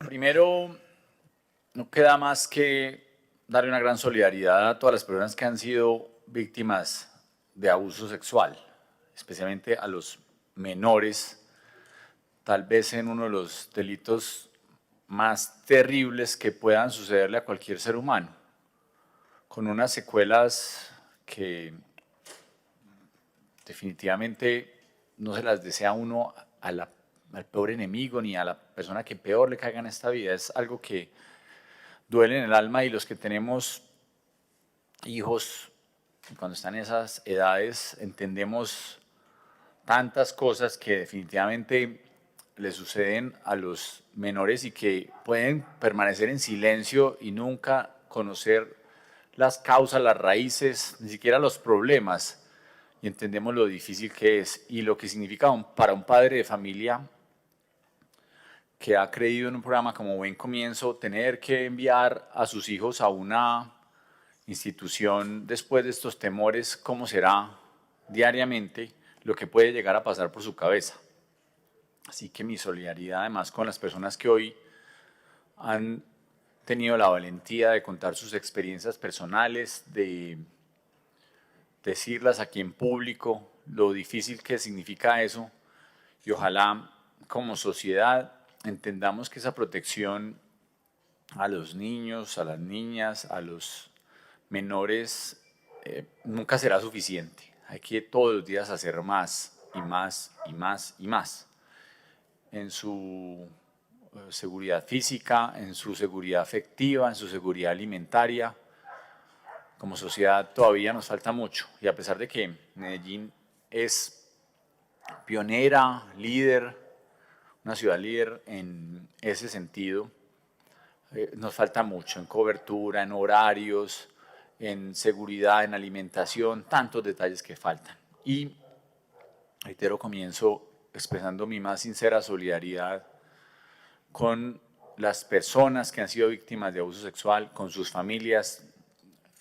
Primero, no queda más que darle una gran solidaridad a todas las personas que han sido víctimas de abuso sexual, especialmente a los menores, tal vez en uno de los delitos más terribles que puedan sucederle a cualquier ser humano, con unas secuelas que definitivamente no se las desea uno al peor enemigo ni a la persona que peor le caiga en esta vida. Es algo que duele en el alma, y los que tenemos hijos cuando están en esas edades entendemos tantas cosas que definitivamente le suceden a los menores y que pueden permanecer en silencio y nunca conocer las causas, las raíces, ni siquiera los problemas. Y entendemos lo difícil que es y lo que significa para un padre de familia que ha creído en un programa como Buen Comienzo tener que enviar a sus hijos a una institución después de estos temores. ¿Cómo será diariamente lo que puede llegar a pasar por su cabeza? Así que mi solidaridad además con las personas que hoy han tenido la valentía de contar sus experiencias personales, de decirlas aquí en público, lo difícil que significa eso, y ojalá como sociedad entendamos que esa protección a los niños, a las niñas, a los menores nunca será suficiente. Hay que todos los días hacer más y más y más y más en su seguridad física, en su seguridad afectiva, en su seguridad alimentaria. Como sociedad todavía nos falta mucho, y a pesar de que Medellín es pionera, líder, una ciudad líder en ese sentido, nos falta mucho en cobertura, en horarios, en seguridad, en alimentación, tantos detalles que faltan. Y reitero, comienzo expresando mi más sincera solidaridad con las personas que han sido víctimas de abuso sexual, con sus familias,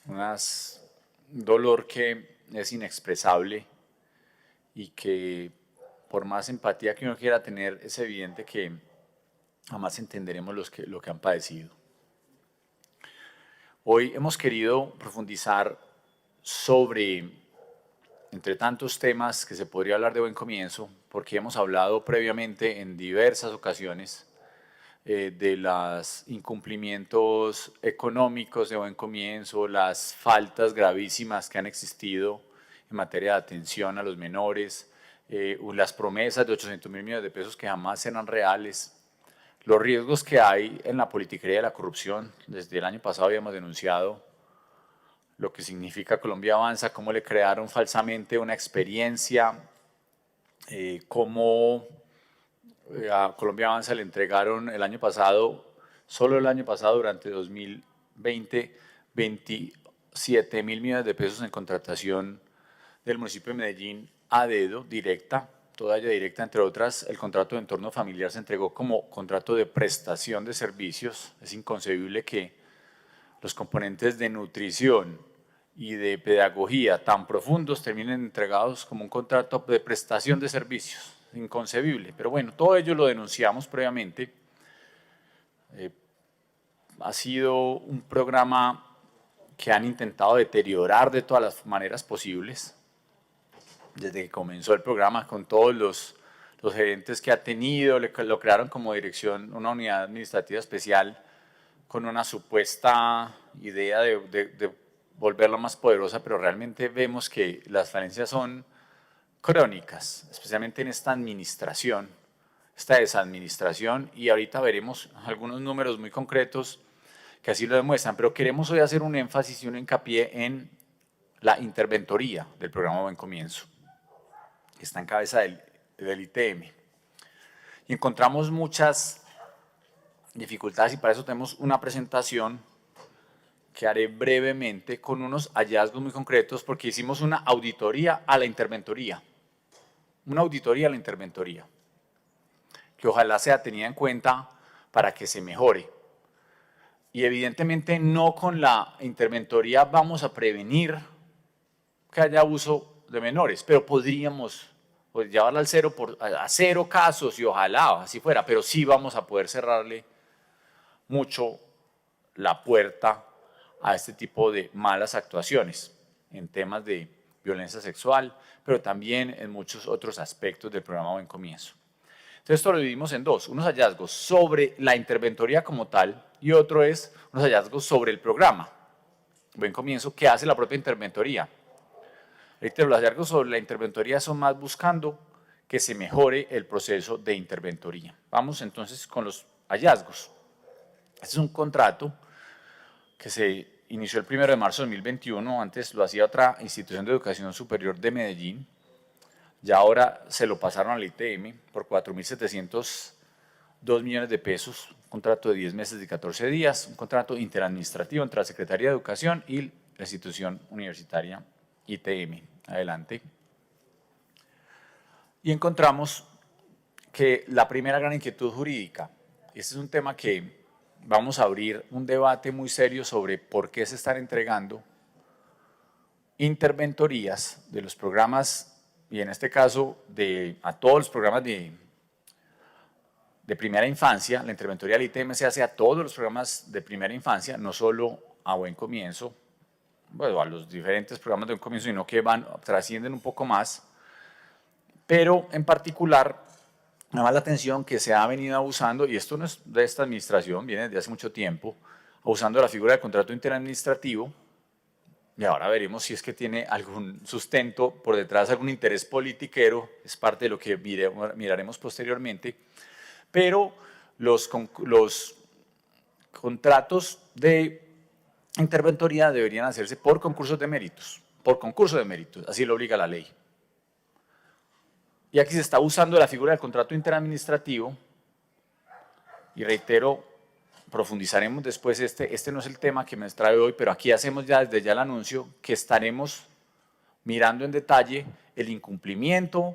un dolor que es inexpresable y que por más empatía que uno quiera tener, es evidente que jamás entenderemos lo que han padecido. Hoy hemos querido profundizar sobre, entre tantos temas que se podría hablar de Buen Comienzo, porque hemos hablado previamente en diversas ocasiones de los incumplimientos económicos de Buen Comienzo, las faltas gravísimas que han existido en materia de atención a los menores, las promesas de 800.000 millones de pesos que jamás serán reales, los riesgos que hay en la politiquería de la corrupción. Desde el año pasado habíamos denunciado lo que significa Colombia Avanza, cómo le crearon falsamente una experiencia, cómo a Colombia Avanza le entregaron el año pasado, solo el año pasado, durante 2020, 27.000 millones de pesos en contratación del municipio de Medellín a dedo, directa, toda ella directa. Entre otras, el contrato de entorno familiar se entregó como contrato de prestación de servicios. Es inconcebible que los componentes de nutrición y de pedagogía tan profundos terminen entregados como un contrato de prestación de servicios. Inconcebible, pero bueno, todo ello lo denunciamos previamente. Ha sido un programa que han intentado deteriorar de todas las maneras posibles, desde que comenzó el programa, con todos los gerentes que ha tenido. Lo crearon como dirección, una unidad administrativa especial, con una supuesta idea de volverla más poderosa, pero realmente vemos que las falencias son crónicas, especialmente en esta administración, esta desadministración, y ahorita veremos algunos números muy concretos que así lo demuestran, pero queremos hoy hacer un énfasis y un hincapié en la interventoría del programa Buen Comienzo, que está en cabeza del ITM. Y encontramos muchas dificultades, y para eso tenemos una presentación que haré brevemente con unos hallazgos muy concretos, porque hicimos una auditoría a la interventoría. Una auditoría a la interventoría, que ojalá sea tenida en cuenta para que se mejore. Y evidentemente no con la interventoría vamos a prevenir que haya abuso de menores, pero podríamos llevarla al cero a cero casos, y ojalá así fuera, pero sí vamos a poder cerrarle mucho la puerta a este tipo de malas actuaciones en temas de violencia sexual, pero también en muchos otros aspectos del programa Buen Comienzo. Entonces esto lo dividimos en dos, unos hallazgos sobre la interventoría como tal y otro es unos hallazgos sobre el programa Buen Comienzo que hace la propia interventoría. Los hallazgos sobre la interventoría son más buscando que se mejore el proceso de interventoría. Vamos entonces con los hallazgos. Este es un contrato que se inició el 1 de marzo de 2021, antes lo hacía otra institución de educación superior de Medellín, ya ahora se lo pasaron al ITM por 4.702 millones de pesos, un contrato de 10 meses y 14 días, un contrato interadministrativo entre la Secretaría de Educación y la institución universitaria ITM. Adelante. Y encontramos que la primera gran inquietud jurídica, este es un tema que vamos a abrir un debate muy serio sobre por qué se están entregando interventorías de los programas, y en este caso a todos los programas de primera infancia. La interventoría del ITM se hace a todos los programas de primera infancia, no solo a Buen Comienzo, bueno, a los diferentes programas de Buen Comienzo, sino que trascienden un poco más, pero en particular me llama la atención que se ha venido abusando, y esto no es de esta administración, viene desde hace mucho tiempo, abusando de la figura del contrato interadministrativo, y ahora veremos si es que tiene algún sustento por detrás, algún interés politiquero, es parte de lo que miraremos posteriormente, pero los contratos de interventoría deberían hacerse por concursos de méritos, así lo obliga la ley. Y aquí se está usando la figura del contrato interadministrativo, y reitero, profundizaremos después, este no es el tema que me trae hoy, pero aquí hacemos ya desde ya el anuncio que estaremos mirando en detalle el incumplimiento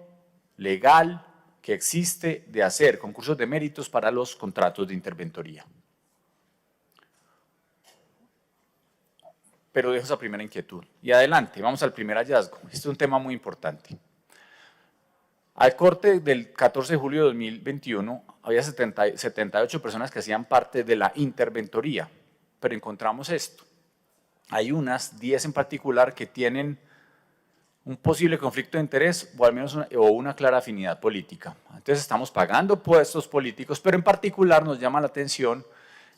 legal que existe de hacer concursos de méritos para los contratos de interventoría. Pero dejo esa primera inquietud. Y adelante, vamos al primer hallazgo. Este es un tema muy importante. Al corte del 14 de julio de 2021, había 78 personas que hacían parte de la interventoría, pero encontramos esto. Hay unas 10 en particular que tienen un posible conflicto de interés o al menos una clara afinidad política. Entonces estamos pagando puestos políticos, pero en particular nos llama la atención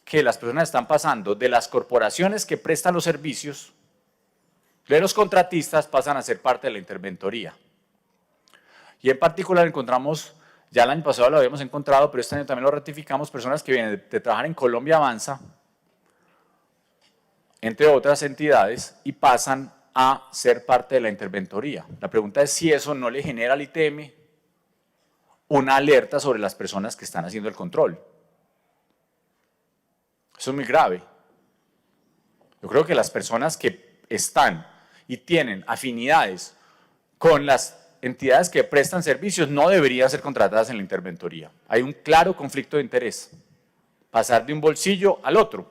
que las personas están pasando de las corporaciones que prestan los servicios, de los contratistas, pasan a ser parte de la interventoría. Y en particular encontramos, ya el año pasado lo habíamos encontrado, pero este año también lo ratificamos, personas que vienen de trabajar en Colombia Avanza, entre otras entidades, y pasan a ser parte de la interventoría. La pregunta es si eso no le genera al ITM una alerta sobre las personas que están haciendo el control. Eso es muy grave. Yo creo que las personas que están y tienen afinidades con las entidades que prestan servicios no deberían ser contratadas en la interventoría. Hay un claro conflicto de interés. Pasar de un bolsillo al otro.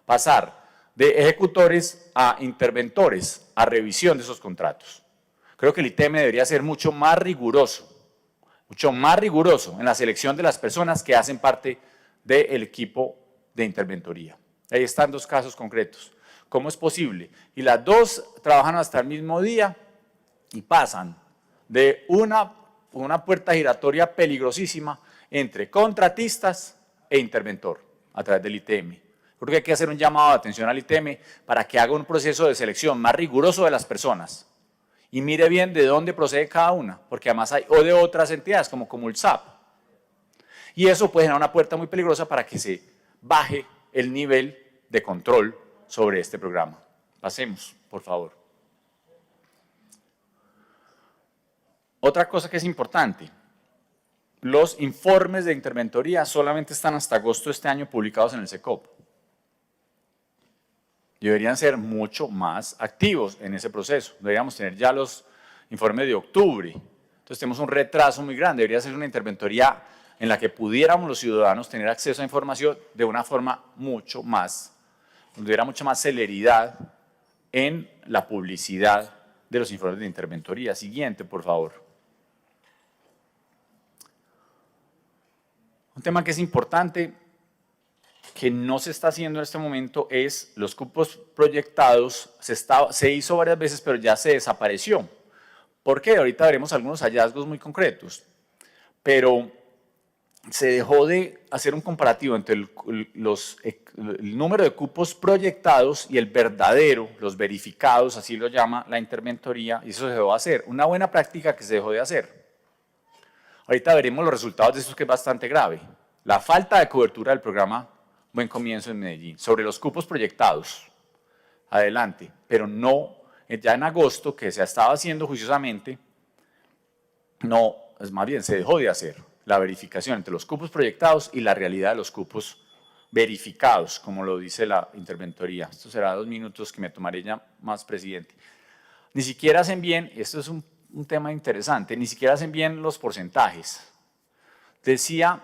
Pasar de ejecutores a interventores, a revisión de esos contratos. Creo que el ITM debería ser mucho más riguroso en la selección de las personas que hacen parte del equipo de interventoría. Ahí están dos casos concretos. ¿Cómo es posible? Y las dos trabajan hasta el mismo día y pasan de una puerta giratoria peligrosísima entre contratistas e interventor a través del ITM. Creo que hay que hacer un llamado de atención al ITM para que haga un proceso de selección más riguroso de las personas y mire bien de dónde procede cada una, porque además hay o de otras entidades como Comulsap. Y eso puede generar una puerta muy peligrosa para que se baje el nivel de control sobre este programa. Pasemos, por favor. Otra cosa que es importante, los informes de interventoría solamente están hasta agosto de este año publicados en el SECOP. Deberían ser mucho más activos en ese proceso. Deberíamos tener ya los informes de octubre. Entonces tenemos un retraso muy grande. Debería ser una interventoría en la que pudiéramos los ciudadanos tener acceso a información de una forma mucho más, donde hubiera mucha más celeridad en la publicidad de los informes de interventoría. Siguiente, por favor. Un tema que es importante que no se está haciendo en este momento es los cupos proyectados, se hizo varias veces, pero ya se desapareció. ¿Por qué? Ahorita veremos algunos hallazgos muy concretos, pero se dejó de hacer un comparativo entre el número de cupos proyectados y el verdadero, los verificados, así lo llama la interventoría, y eso se dejó de hacer. Una buena práctica que se dejó de hacer. Ahorita veremos los resultados de esto, que es bastante grave. La falta de cobertura del programa Buen Comienzo en Medellín, sobre los cupos proyectados, adelante, pero no, ya en agosto, que se estaba haciendo juiciosamente, no, es más bien se dejó de hacer la verificación entre los cupos proyectados y la realidad de los cupos verificados, como lo dice la interventoría. Esto será 2 minutos que me tomaré ya más, presidente. Ni siquiera hacen bien, y esto es un tema interesante, ni siquiera hacen bien los porcentajes. Decía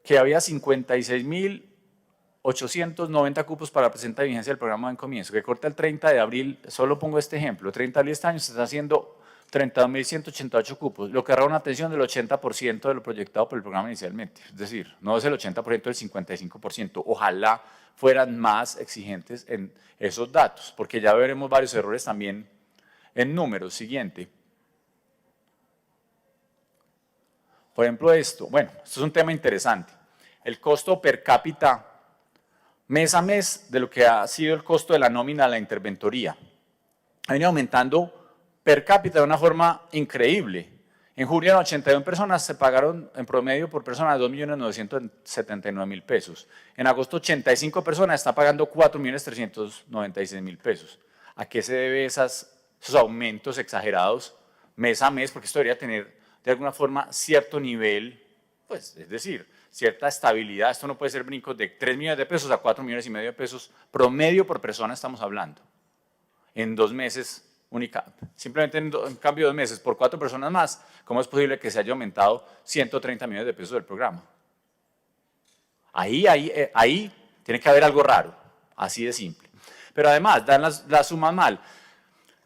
que había 56.890 cupos para la presente vigencia del programa Buen Comienzo, que corta el 30 de abril, solo pongo este ejemplo, 30 de abril de este año se está haciendo 32.188 cupos, lo que agarra una atención del 80% de lo proyectado por el programa inicialmente, es decir, no es el 80% del 55%, ojalá fueran más exigentes en esos datos, porque ya veremos varios errores también en números. Siguiente. Por ejemplo esto, bueno, esto es un tema interesante, el costo per cápita mes a mes de lo que ha sido el costo de la nómina a la interventoría. Ha venido aumentando per cápita de una forma increíble. En julio, 81 personas se pagaron en promedio por persona 2.979.000 pesos. En agosto, 85 personas están pagando 4.396.000 pesos. ¿A qué se debe esos aumentos exagerados mes a mes? Porque esto debería tener de alguna forma cierto nivel, pues, es decir, cierta estabilidad. Esto no puede ser brincos de 3 millones de pesos a 4,5 millones de pesos promedio por persona estamos hablando. En 2 meses única, simplemente en cambio de 2 meses por 4 personas más, ¿cómo es posible que se haya aumentado 130 millones de pesos del programa? Ahí tiene que haber algo raro, así de simple. Pero además, dan las sumas mal.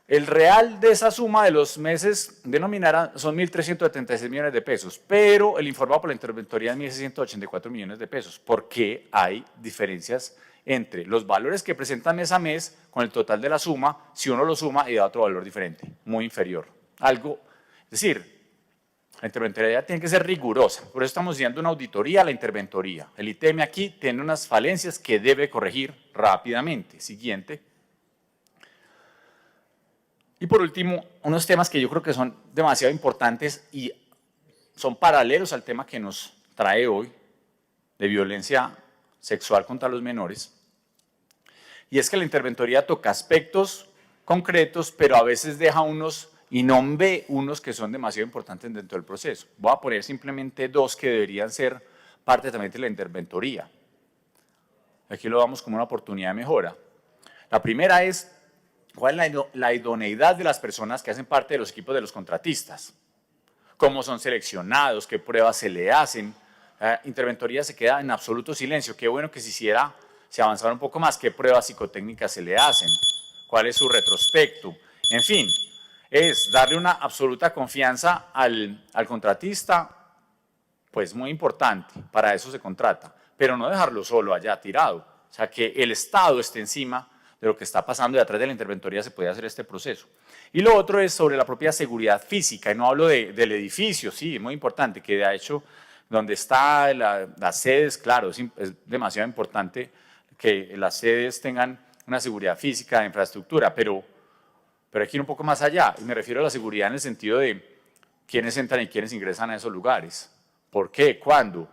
El real de esa suma de los meses denominada son 1.376 millones de pesos, pero el informado por la interventoría es 1.684 millones de pesos. ¿Por qué hay diferencias entre los valores que presentan mes a mes con el total de la suma, si uno lo suma y da otro valor diferente, muy inferior? Es decir, la interventoría tiene que ser rigurosa, por eso estamos haciendo una auditoría a la interventoría. El ITM aquí tiene unas falencias que debe corregir rápidamente. Siguiente. Y por último, unos temas que yo creo que son demasiado importantes y son paralelos al tema que nos trae hoy de violencia sexual contra los menores. Y es que la interventoría toca aspectos concretos, pero a veces deja unos y no ve unos que son demasiado importantes dentro del proceso. Voy a poner simplemente 2 que deberían ser parte también de la interventoría. Aquí lo damos como una oportunidad de mejora. La primera es, ¿cuál es la idoneidad de las personas que hacen parte de los equipos de los contratistas? ¿Cómo son seleccionados? ¿Qué pruebas se le hacen? La interventoría se queda en absoluto silencio. Qué bueno que se avanzara un poco más. ¿Qué pruebas psicotécnicas se le hacen? ¿Cuál es su retrospecto? En fin, es darle una absoluta confianza al contratista, pues muy importante, para eso se contrata, pero no dejarlo solo allá tirado, o sea, que el Estado esté encima de lo que está pasando y atrás de la interventoría se puede hacer este proceso. Y lo otro es sobre la propia seguridad física, y no hablo del edificio, sí, es muy importante, que de hecho, donde están las sedes, claro, es demasiado importante que las sedes tengan una seguridad física de infraestructura, pero hay que ir un poco más allá, y me refiero a la seguridad en el sentido de quiénes entran y quiénes ingresan a esos lugares, por qué, cuándo,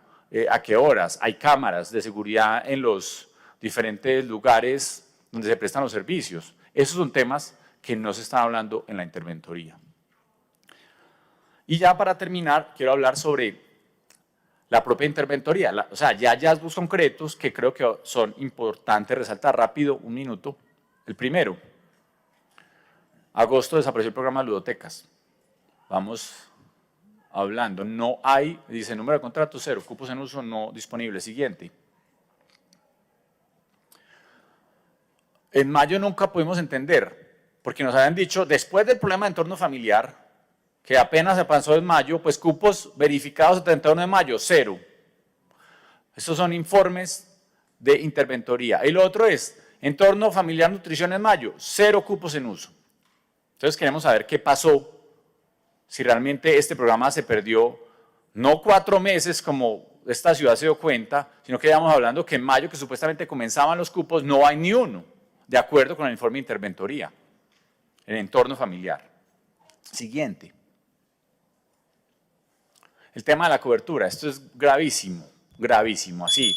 a qué horas, hay cámaras de seguridad en los diferentes lugares donde se prestan los servicios. Esos son temas que no se están hablando en la interventoría. Y ya para terminar, quiero hablar sobre la propia interventoría, o sea, ya hallazgos concretos que creo que son importantes resaltar rápido, un minuto. El primero, agosto desapareció el programa de ludotecas. Vamos hablando, no hay, dice número de contratos 0, cupos en uso no disponibles. Siguiente. En mayo nunca pudimos entender, porque nos habían dicho, después del problema de entorno familiar, que apenas se pasó en mayo, pues cupos verificados el 31 de mayo, 0. Estos son informes de interventoría. Y lo otro es, entorno familiar, nutrición en mayo, 0 cupos en uso. Entonces queremos saber qué pasó, si realmente este programa se perdió, no 4 meses como esta ciudad se dio cuenta, sino que estamos hablando que en mayo, que supuestamente comenzaban los cupos, no hay ni uno, de acuerdo con el informe de interventoría, en entorno familiar. Siguiente. El tema de la cobertura, esto es gravísimo, gravísimo, así.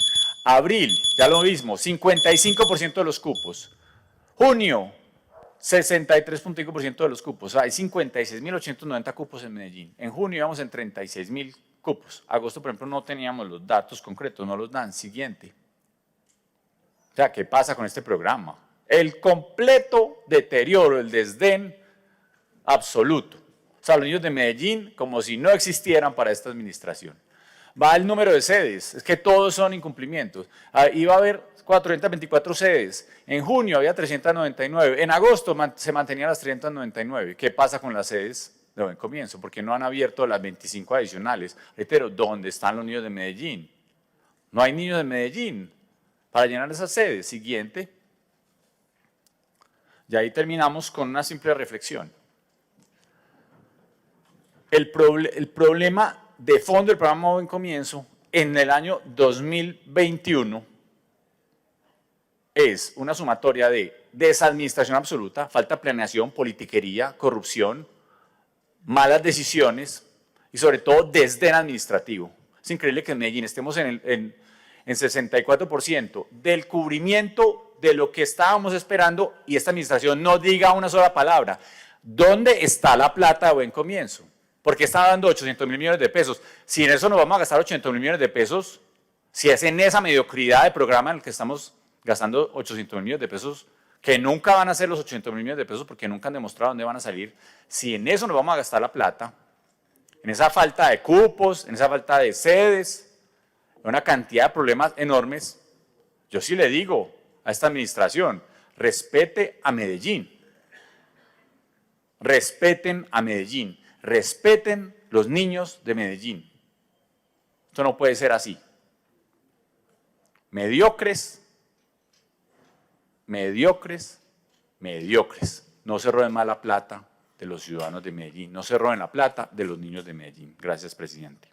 Abril, ya lo mismo, 55% de los cupos. Junio, 63.5% de los cupos. O sea, hay 56.890 cupos en Medellín. En junio íbamos en 36.000 cupos. Agosto, por ejemplo, no teníamos los datos concretos, no los dan. Siguiente. O sea, ¿qué pasa con este programa? El completo deterioro, el desdén absoluto. O sea, los niños de Medellín como si no existieran para esta administración. Va el número de sedes, es que todos son incumplimientos. Iba a haber 424 sedes, en junio había 399, en agosto se mantenían las 399. ¿Qué pasa con las sedes de buen comienzo? Porque no han abierto las 25 adicionales. Reitero, ¿dónde están los niños de Medellín? No hay niños de Medellín para llenar esas sedes. Siguiente. Y ahí terminamos con una simple reflexión. El problema de fondo del programa Buen Comienzo en el año 2021 es una sumatoria de desadministración absoluta, falta de planeación, politiquería, corrupción, malas decisiones y sobre todo desdén administrativo. Es increíble que en Medellín estemos en 64% del cubrimiento de lo que estábamos esperando y esta administración no diga una sola palabra. ¿Dónde está la plata de Buen Comienzo? ¿Por qué está dando 800.000 millones de pesos? Si en eso nos vamos a gastar 800.000 millones de pesos, si es en esa mediocridad de programa en el que estamos gastando 800.000 millones de pesos, que nunca van a ser los 800.000 millones de pesos porque nunca han demostrado dónde van a salir, si en eso nos vamos a gastar la plata, en esa falta de cupos, en esa falta de sedes, en una cantidad de problemas enormes, yo sí le digo a esta administración, respete a Medellín, respeten a Medellín, respeten los niños de Medellín. Esto no puede ser así. Mediocres, mediocres, mediocres. No se roben más la plata de los ciudadanos de Medellín, no se roben la plata de los niños de Medellín. Gracias, presidente.